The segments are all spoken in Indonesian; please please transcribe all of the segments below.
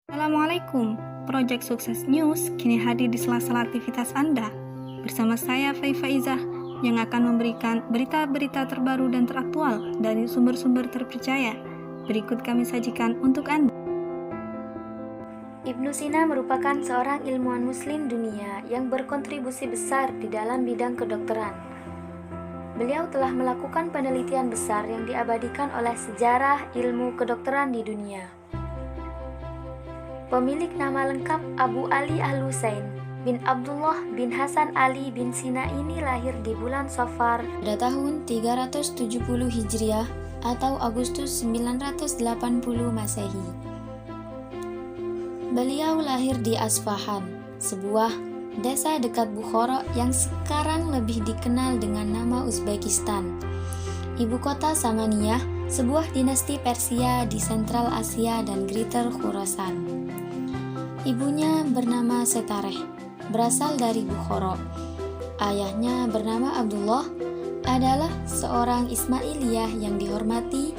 Assalamualaikum, Project Sukses News kini hadir di sela-sela aktivitas Anda. Bersama saya Faizah yang akan memberikan berita-berita terbaru dan teraktual dari sumber-sumber terpercaya. Berikut kami sajikan untuk Anda. Ibnu Sina merupakan seorang ilmuwan muslim dunia yang berkontribusi besar di dalam bidang kedokteran. Beliau telah melakukan penelitian besar yang diabadikan oleh sejarah ilmu kedokteran di dunia. Pemilik nama lengkap Abu Ali Al-Husain bin Abdullah bin Hasan Ali bin Sina ini lahir di bulan Safar pada tahun 370 Hijriah atau Agustus 980 Masehi. Beliau lahir di Asfahan, sebuah desa dekat Bukhara yang sekarang lebih dikenal dengan nama Uzbekistan. Ibu kota Samaniyah, sebuah dinasti Persia di Sentral Asia dan Greater Khurasan. Ibunya bernama Setareh, berasal dari Bukhara. Ayahnya bernama Abdullah, adalah seorang Ismailiyah yang dihormati,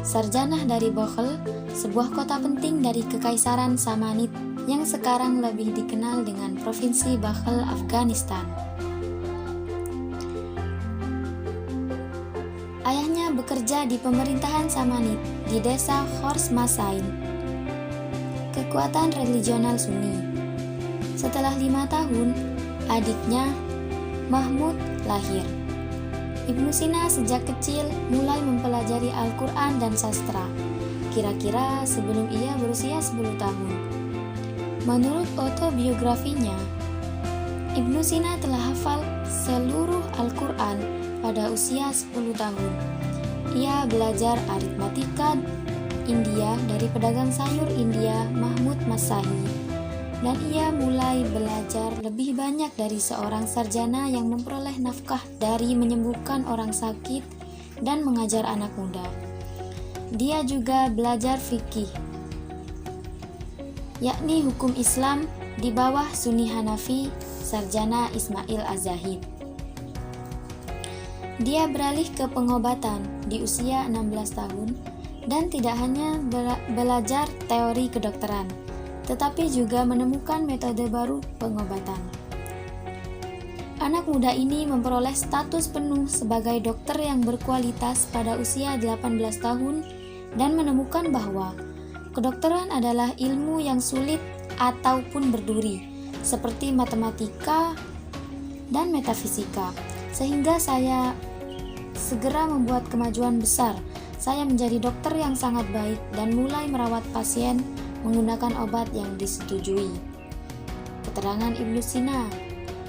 sarjanah dari Bokhl, sebuah kota penting dari Kekaisaran Samanid yang sekarang lebih dikenal dengan Provinsi Bokhl, Afghanistan. Ayahnya bekerja di pemerintahan Samanid di desa Khors-Masain, kekuatan religional Sunni. Setelah 5 tahun, adiknya Mahmud lahir. Ibnu Sina sejak kecil mulai mempelajari Al-Quran dan sastra, kira-kira sebelum ia berusia 10 tahun. Menurut autobiografinya, Ibnu Sina telah hafal seluruh Al-Quran pada usia 10 tahun. Ia belajar aritmatika India dari pedagang sayur India Mahmud Masahi, dan ia mulai belajar lebih banyak dari seorang sarjana yang memperoleh nafkah dari menyembuhkan orang sakit dan mengajar anak muda. Dia juga belajar fikih, yakni hukum Islam di bawah Sunni Hanafi, sarjana Ismail Az-Zahid. Dia beralih ke pengobatan di usia 16 tahun dan tidak hanya belajar teori kedokteran, tetapi juga menemukan metode baru pengobatan. Anak muda ini memperoleh status penuh sebagai dokter yang berkualitas pada usia 18 tahun dan menemukan bahwa kedokteran adalah ilmu yang sulit ataupun berduri, seperti matematika dan metafisika, sehingga saya segera membuat kemajuan besar. Saya menjadi dokter yang sangat baik dan mulai merawat pasien menggunakan obat yang disetujui. Keterangan Ibnu Sina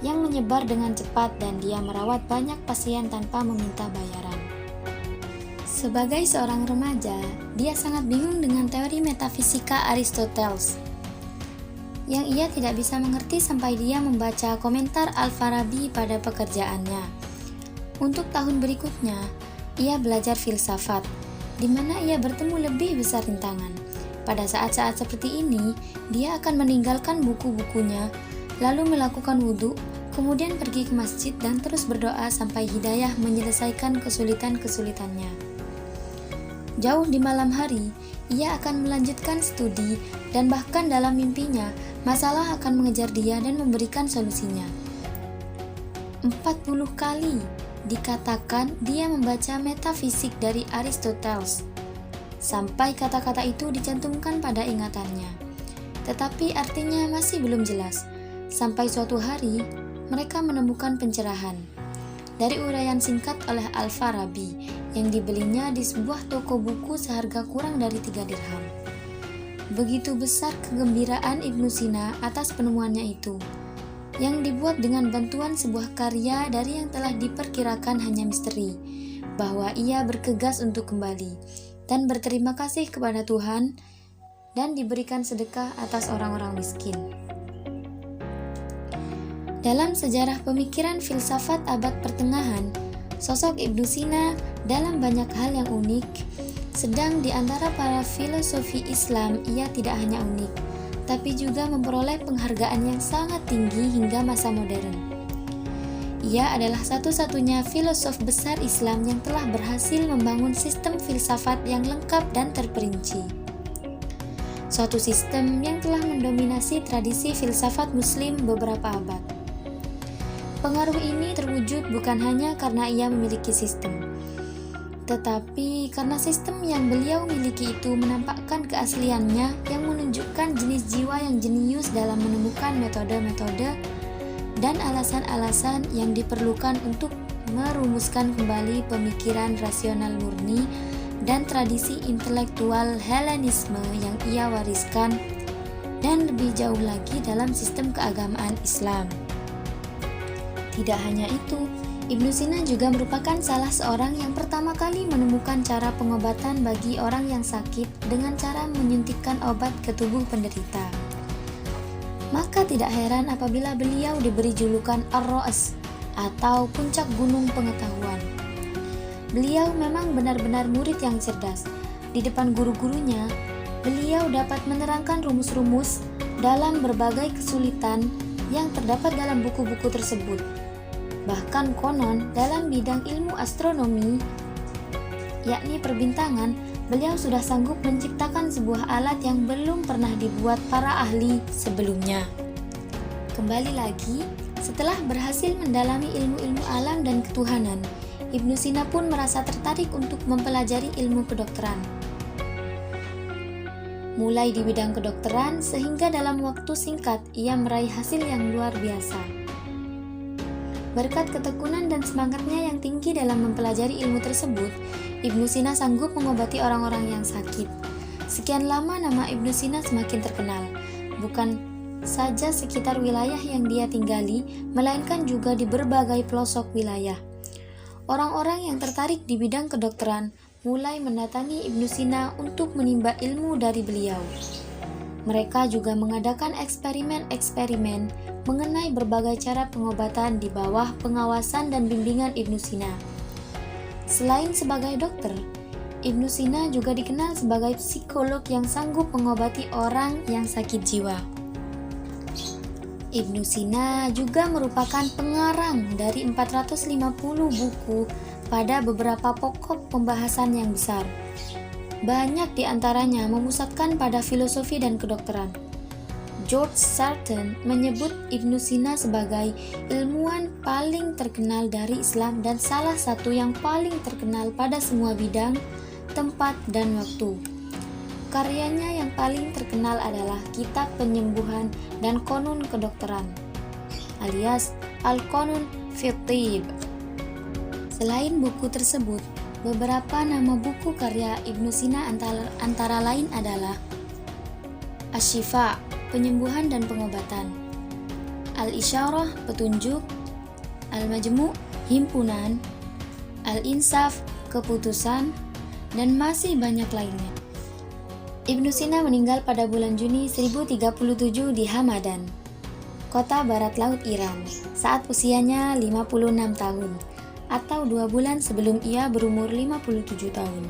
yang menyebar dengan cepat dan dia merawat banyak pasien tanpa meminta bayaran. Sebagai seorang remaja, dia sangat bingung dengan teori metafisika Aristoteles yang ia tidak bisa mengerti sampai dia membaca komentar Al-Farabi pada pekerjaannya. Untuk tahun berikutnya, ia belajar filsafat, di mana ia bertemu lebih besar rintangan. Pada saat-saat seperti ini, dia akan meninggalkan buku-bukunya, lalu melakukan wudhu, kemudian pergi ke masjid dan terus berdoa sampai hidayah menyelesaikan kesulitan-kesulitannya. Jauh di malam hari, ia akan melanjutkan studi dan bahkan dalam mimpinya, masalah akan mengejar dia dan memberikan solusinya. 40 kali dikatakan dia membaca metafisik dari Aristoteles, sampai kata-kata itu dicantumkan pada ingatannya. Tetapi artinya masih belum jelas, sampai suatu hari mereka menemukan pencerahan dari uraian singkat oleh Al-Farabi yang dibelinya di sebuah toko buku seharga kurang dari 3 dirham. Begitu besar kegembiraan Ibnu Sina atas penemuannya itu, yang dibuat dengan bantuan sebuah karya dari yang telah diperkirakan hanya misteri, bahwa ia bergegas untuk kembali dan berterima kasih kepada Tuhan dan diberikan sedekah atas orang-orang miskin. Dalam sejarah pemikiran filsafat abad pertengahan, sosok Ibnu Sina dalam banyak hal yang unik, sedang di antara para filosofi Islam ia tidak hanya unik, tapi juga memperoleh penghargaan yang sangat tinggi hingga masa modern. Ia adalah satu-satunya filosof besar Islam yang telah berhasil membangun sistem filsafat yang lengkap dan terperinci. suatu sistem yang telah mendominasi tradisi filsafat Muslim beberapa abad. Pengaruh ini terwujud bukan hanya karena ia memiliki sistem, tetapi karena sistem yang beliau miliki itu menampakkan keasliannya yang menunjukkan jenis jiwa yang jenius dalam menemukan metode-metode dan alasan-alasan yang diperlukan untuk merumuskan kembali pemikiran rasional murni dan tradisi intelektual Helenisme yang ia wariskan, dan lebih jauh lagi dalam sistem keagamaan Islam. Tidak hanya itu, Ibnu Sina juga merupakan salah seorang yang pertama kali menemukan cara pengobatan bagi orang yang sakit dengan cara menyuntikkan obat ke tubuh penderita. Maka tidak heran apabila beliau diberi julukan Ar-Ra's atau puncak gunung pengetahuan. Beliau memang benar-benar murid yang cerdas. Di depan guru-gurunya, beliau dapat menerangkan rumus-rumus dalam berbagai kesulitan yang terdapat dalam buku-buku tersebut. Bahkan konon dalam bidang ilmu astronomi, yakni perbintangan, beliau sudah sanggup menciptakan sebuah alat yang belum pernah dibuat para ahli sebelumnya. Kembali lagi, setelah berhasil mendalami ilmu-ilmu alam dan ketuhanan, Ibnu Sina pun merasa tertarik untuk mempelajari ilmu kedokteran. Mulai di bidang kedokteran sehingga dalam waktu singkat ia meraih hasil yang luar biasa. Berkat ketekunan dan semangatnya yang tinggi dalam mempelajari ilmu tersebut, Ibnu Sina sanggup mengobati orang-orang yang sakit. Sekian lama nama Ibnu Sina semakin terkenal, bukan saja sekitar wilayah yang dia tinggali, melainkan juga di berbagai pelosok wilayah. Orang-orang yang tertarik di bidang kedokteran mulai mendatangi Ibnu Sina untuk menimba ilmu dari beliau. Mereka juga mengadakan eksperimen-eksperimen mengenai berbagai cara pengobatan di bawah pengawasan dan bimbingan Ibnu Sina. Selain sebagai dokter, Ibnu Sina juga dikenal sebagai psikolog yang sanggup mengobati orang yang sakit jiwa. Ibnu Sina juga merupakan pengarang dari 450 buku pada beberapa pokok pembahasan yang besar. Banyak di antaranya memusatkan pada filosofi dan kedokteran. George Sarton menyebut Ibnu Sina sebagai ilmuwan paling terkenal dari Islam dan salah satu yang paling terkenal pada semua bidang, tempat, dan waktu. Karyanya yang paling terkenal adalah Kitab Penyembuhan dan Qanun Kedokteran, alias Al-Qanun fi Thib. Selain buku tersebut, beberapa nama buku karya Ibnu Sina antara lain adalah Asy-Syifa, Penyembuhan dan Pengobatan, Al-Isyarah, Petunjuk, Al-Majmu', Himpunan, Al-Insaf, Keputusan, dan masih banyak lainnya. Ibnu Sina meninggal pada bulan Juni 1037 di Hamadan, kota barat laut Iran, saat usianya 56 tahun, atau 2 bulan sebelum ia berumur 57 tahun.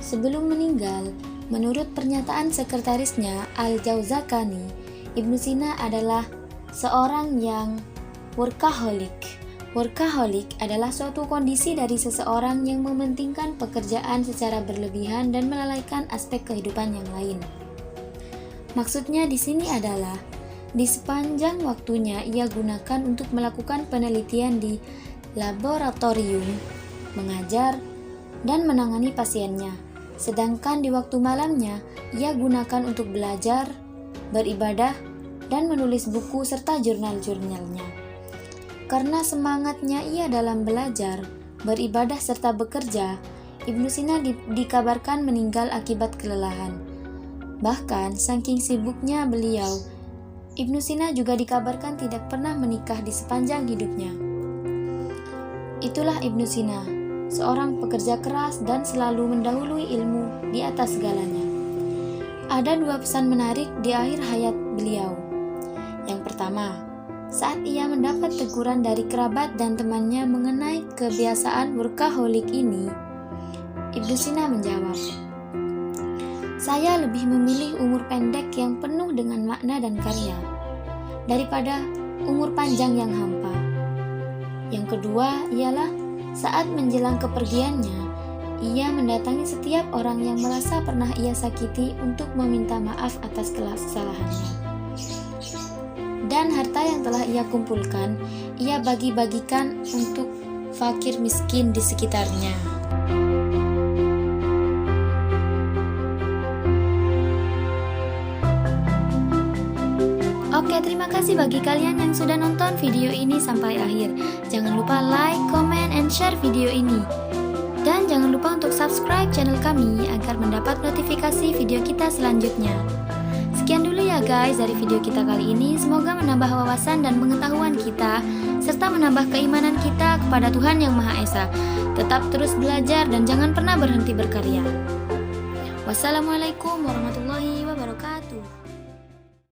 Sebelum meninggal, menurut pernyataan sekretarisnya Al-Jauzakani, Ibnu Sina adalah seorang yang workaholic. Workaholic adalah suatu kondisi dari seseorang yang mementingkan pekerjaan secara berlebihan dan melalaikan aspek kehidupan yang lain. Maksudnya di sini adalah di sepanjang waktunya ia gunakan untuk melakukan penelitian di laboratorium, mengajar, dan menangani pasiennya. Sedangkan di waktu malamnya, ia gunakan untuk belajar, beribadah, dan menulis buku serta jurnal-jurnalnya. Karena semangatnya ia dalam belajar, beribadah, serta bekerja, Ibnu Sina dikabarkan meninggal akibat kelelahan. Bahkan, saking sibuknya beliau, Ibnu Sina juga dikabarkan tidak pernah menikah di sepanjang hidupnya. Itulah Ibnu Sina, seorang pekerja keras dan selalu mendahului ilmu di atas segalanya. Ada 2 pesan menarik di akhir hayat beliau. Yang pertama, saat ia mendapat teguran dari kerabat dan temannya mengenai kebiasaan workaholic ini, Ibnu Sina menjawab, "Saya lebih memilih umur pendek yang penuh dengan makna dan karya, daripada umur panjang yang hampa." Yang kedua ialah saat menjelang kepergiannya, Ia mendatangi setiap orang yang merasa pernah ia sakiti untuk meminta maaf atas kesalahannya. Dan harta yang telah ia kumpulkan, ia bagi-bagikan untuk fakir miskin di sekitarnya. Oke, terima kasih bagi kalian yang sudah nonton video ini sampai akhir. Jangan lupa like, comment, and share video ini. Dan jangan lupa untuk subscribe channel kami agar mendapat notifikasi video kita selanjutnya. Sekian dulu ya guys dari video kita kali ini. Semoga menambah wawasan dan pengetahuan kita, serta menambah keimanan kita kepada Tuhan Yang Maha Esa. Tetap terus belajar dan jangan pernah berhenti berkarya. Wassalamualaikum warahmatullahi wabarakatuh.